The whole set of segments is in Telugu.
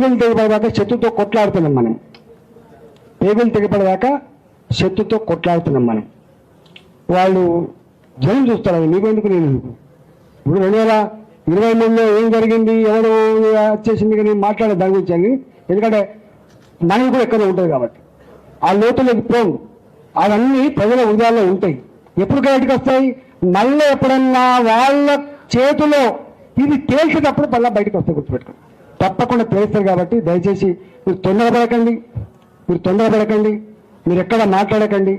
పేగులు తెగిపడదాకా శత్రుతో కొట్లాడుతున్నాం మనం. పేగులు తెగిపడదాకా శత్రుతో కొట్లాడుతున్నాం మనం. వాళ్ళు జనం చూస్తారు, నీకెందుకు నేను ఎందుకు. ఇప్పుడు 2023లో ఏం జరిగింది, ఎవరు వచ్చేసింది కానీ మాట్లాడే దాని గురించి అని. ఎందుకంటే మనకి కూడా ఎక్కడ ఉంటుంది కాబట్టి ఆ లోతులోకి పోవు. అవన్నీ ప్రజల హృదయాల్లో ఉంటాయి. ఎప్పుడు బయటకు వస్తాయి? మళ్ళీ ఎప్పుడన్నా వాళ్ళ చేతిలో ఇది తేల్చేటప్పుడు మళ్ళీ బయటకు వస్తాయి. గుర్తుపెట్టుకోండి, తప్పకుండా తేలుస్తారు. కాబట్టి దయచేసి మీరు తొందరపడకండి, మీరు ఎక్కడ మాట్లాడకండి.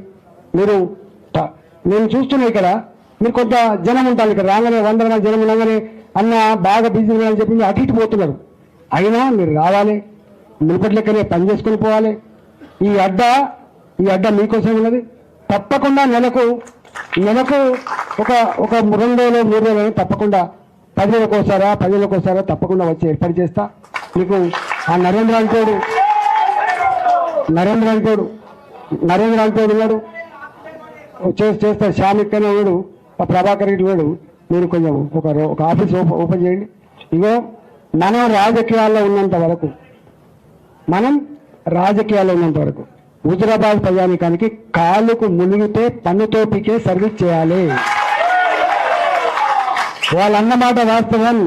నేను చూస్తున్నా ఇక్కడ మీరు కొంత జనం ఉంటారు. ఇక్కడ రాగానే 100 మంది జనం ఉండగానే అన్న బాగా బిజీ అని చెప్పి అటు ఇటు పోతున్నారు. అయినా మీరు రావాలి, మునుపట్లెక్కనే పని చేసుకొని పోవాలి. ఈ అడ్డ మీకోసం ఉన్నది. తప్పకుండా నెలకు ఒక 2 రోజులు 3 రోజులు తప్పకుండా 10 రోజులకోసారా తప్పకుండా వచ్చి ఏర్పాటు చేస్తా. మీకు ఆ నరేంద్ర అంటోడు ఉన్నాడు, చేస్తా. శ్యామిక్కనే ఉన్నాడు, ఆ ప్రభాకర్ రెడ్డి ఉన్నాడు. మీరు కొంచెం ఒక ఆఫీస్ ఓపెన్ చేయండి. ఇగో మనం రాజకీయాల్లో ఉన్నంత వరకు హుజురాబాద్ ప్రజానీకానికి కాలుకు మునిగితే పన్నుతో పీకే సర్వీస్ చేయాలి. వాళ్ళన్నమాట వాస్తవం.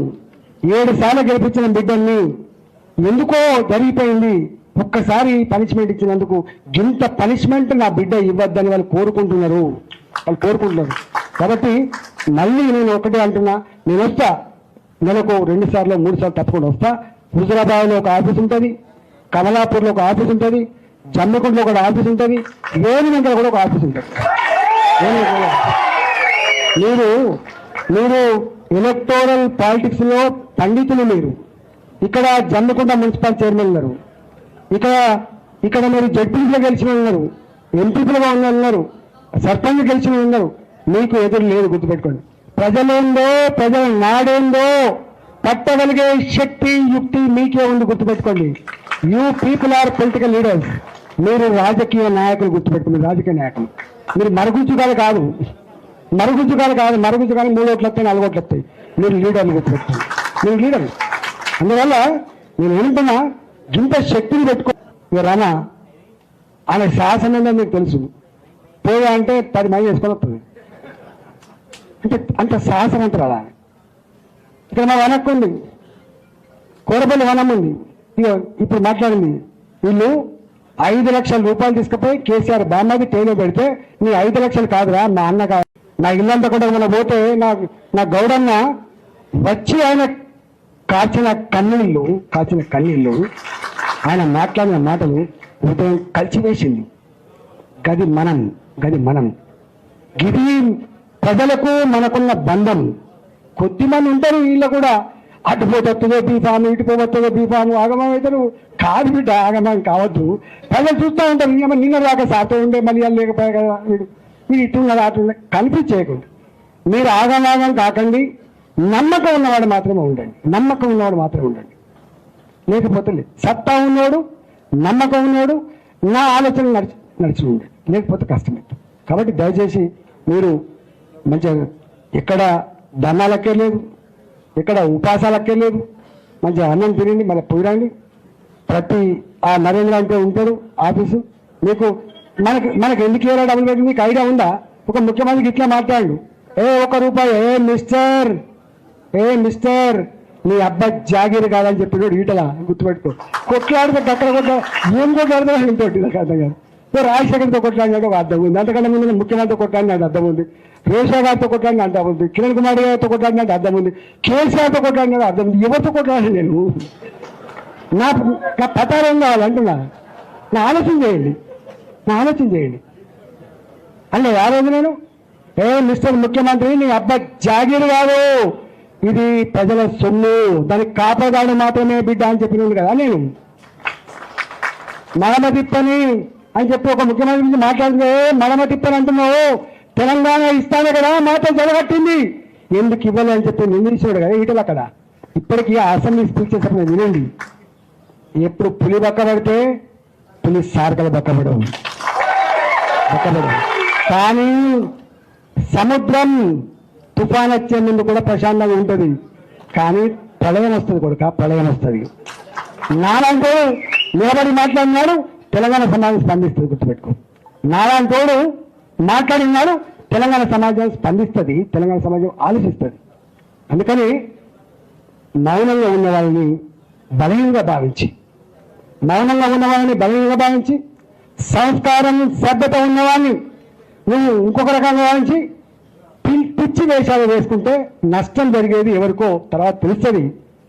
7 సార్లు గెలిపించిన బిడ్డల్ని ఎందుకో జరిగిపోయింది. ఒక్కసారి పనిష్మెంట్ ఇచ్చినందుకు ఇంత పనిష్మెంట్ నా బిడ్డ ఇవ్వద్దని వాళ్ళు కోరుకుంటున్నారు. కాబట్టి మళ్ళీ నేను ఒకటే అంటున్నా, నేను వస్తా. నెలకు 2 సార్లు 3 సార్లు తప్పకుండా వస్తా. హుజురాబాద్లో ఒక ఆఫీస్ ఉంటుంది, కమలాపూర్లో ఒక ఆఫీస్ ఉంటుంది, జమ్మికుంటలో ఒక ఆఫీస్ ఉంటుంది, వేణుగంగలో కూడా ఒక ఆఫీస్ ఉంటుంది. మీరు ఎలక్టోరల్ పాలిటిక్స్ లో పండితులు. మీరు ఇక్కడ జమ్మికుంట మున్సిపల్ చైర్మన్ ఉన్నారు, ఇక్కడ మీరు జడ్పీలో గెలిచిన ఉన్నారు, ఎంపీలుగా ఉన్నారు, సర్పంచ్ గెలిచిన ఉన్నారు. మీకు ఎదురు లేదు. గుర్తుపెట్టుకోండి, ప్రజలేందో ప్రజల నాడేందో పట్టగలిగే శక్తి యుక్తి మీకే ఉంది. గుర్తుపెట్టుకోండి, you people are political leaders. మీరు రాజకీయ నాయకులు. గుర్తుపెట్టుకోండి, రాజకీయ నాయకులు. మీరు మరుగుజ్జుగాలు కాదు. మరుగుజ్జు కానీ 3 ఓట్లు వస్తాయి, 4 ఓట్లు వస్తాయి. మీరు లీడర్లు. గుర్తుపెట్టుకోండి, మీరు లీడర్లు. అందువల్ల నేను ఏమంటున్నా, ఇంత శక్తిని పెట్టుకో. రానా ఆయన శాసనం మీకు తెలుసు. పోయా అంటే 10 మంది వేసుకొని వస్తుంది. అంటే అంత శాసనంతరాలా. ఇక్కడ మా వనక్కు ఉంది, కోరపల్లి వనం ఉంది. ఇప్పుడు మాట్లాడింది, వీళ్ళు 5 లక్షల రూపాయలు తీసుకుపోయి కేసీఆర్ బామ్మకి టైలో పెడితే నీ 5 లక్షలు కాదురా, మా అన్న కాదు, నా ఇల్లంతా కూడా మనం పోతే నా గౌడన్న వచ్చి ఆయన కాచిన కన్నీళ్ళు ఆయన మాట్లాడిన మాటలు హృదయం కలిసివేసింది. గది మనం గిది ప్రజలకు మనకున్న బంధం. కొద్దిమంది ఉంటారు వీళ్ళు కూడా, అటు పోతొస్తుందో బీఫాము, ఇటు పోవస్తుందో బీఫాము, ఆగమం అవుతారు. కాదు బిడ్డ, ఆగమం కావద్దు. ప్రజలు చూస్తూ ఉంటారు. ఇంకా నిన్న దాకా సాతో ఉండే మళ్ళీ లేకపోయా కదా, వీడు ఇటున్నది అటు కనిపించేయకుండా. మీరు ఆగమాగం కాకండి. నమ్మకం ఉన్నవాడు మాత్రమే ఉండండి. లేకపోతే లేదు. సత్తా ఉన్నవాడు, నమ్మకం ఉన్నవాడు, నా ఆలోచన నడిచి ఉండండి. లేకపోతే కష్టమవుతుంది. కాబట్టి దయచేసి మీరు మంచిగా ఎక్కడ ధర్నాలకే లేదు, ఎక్కడ ఉపాసాలకే లేదు. మంచిగా అన్నం తినండి, మళ్ళీ పోయిరండి. ప్రతి ఆ నరేంద్ర అంటే ఉంటాడు ఆఫీసు. మీకు మనకి ఎందుకు ఏడా డబ్బులు పెట్టి మీకు ఐడియా ఉందా? ఒక ముఖ్యమంత్రికి ఇట్లా మాట్లాడు, ₹1, మిస్టర్ నీ అబ్బా జాగీరు కాదని చెప్పినాడు ఈటలా. గుర్తుపెట్టుకో, కొట్లాడితే అక్కడ ఏం కొట్లాడితే ఇంకోటి నాకు అర్థం కాదు. రాజశేఖర్తో కొట్లాడినాడు అర్థం ఉంది, అంతకంటే ముందు ముఖ్యమంత్రితో కొట్లాడినాడు అర్థం ఉంది, రేషా గారితో కొట్లాడిన అర్థం ఉంది, కిరణ్ కుమార్ గారితో కొట్లాడినట్టు అర్థం ఉంది, కేసీఆర్తో కొట్లాడినాడు అర్థం ఉంది. ఎవరితో కొట్లాడి నేను నా పతారం కావాలంటున్నా. నా ఆలోచన చేయండి. అంటే ఆ రోజు నేను మిస్టర్ ముఖ్యమంత్రి నీ అబ్బా జాగీరు కాదు, ఇది ప్రజల సొమ్ము, దానికి కాపాడాడు మాత్రమే బిడ్డ అని చెప్పినాను కదా. నేను మడమ తిప్పని అని చెప్పి ఒక ముఖ్యమంత్రి గురించి మాట్లాడితే మడమ తిప్పని అంటున్నావు. తెలంగాణ ఇస్తానే కదా మాత్రం జరగట్టింది, ఎందుకు ఇవ్వాలి అని చెప్పి నిందించాడు కదా ఈటలు అక్కడ. ఇప్పటికీ అసెంబ్లీ స్పీచ్ చేసినప్పుడు వినండి, ఎప్పుడు పులి బక్కబడితే పులి సార్కలు బక్కబడవు. కానీ సముద్రం తుఫాన్ వచ్చే ముందు కూడా ప్రశాంతంగా ఉంటుంది, కానీ ప్రళయం వస్తుంది కొడుక, ప్రళయం వస్తుంది. నాలాంటోడు నిలబడి మాట్లాడినాడు, తెలంగాణ సమాజం స్పందిస్తుంది, గుర్తుపెట్టుకో. నాలాంటోడు మాట్లాడినాడు, తెలంగాణ సమాజం స్పందిస్తుంది, తెలంగాణ సమాజం ఆలోచిస్తుంది. అందుకని మౌనంగా ఉన్న వాళ్ళని బలహీనంగా భావించి, మౌనంగా ఉన్న వాళ్ళని బలహీనంగా భావించి, సంస్కారం సభ్యత ఉన్నవాడిని నువ్వు ఇంకొక రకంగా భావించి పిచ్చి వేషాలు వేసుకుంటే నష్టం జరిగేది ఎవరికో తర్వాత తెలుస్తుంది.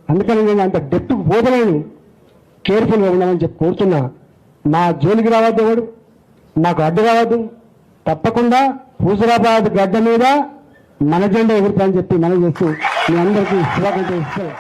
అందుకని నేను అంత డెప్త్కు పోదలేను, కేర్ఫుల్గా ఉండమని చెప్పి కోరుతున్నా. మా జోలికి రావద్దు, ఎవడు మాకు అడ్డు రావద్దు. తప్పకుండా హుజురాబాద్ గడ్డ మీద మన జెండా ఎగురుతా అని చెప్పి మనం చేస్తూ మీ అందరికీ శుభాకాంక్షలు ఇస్తాను.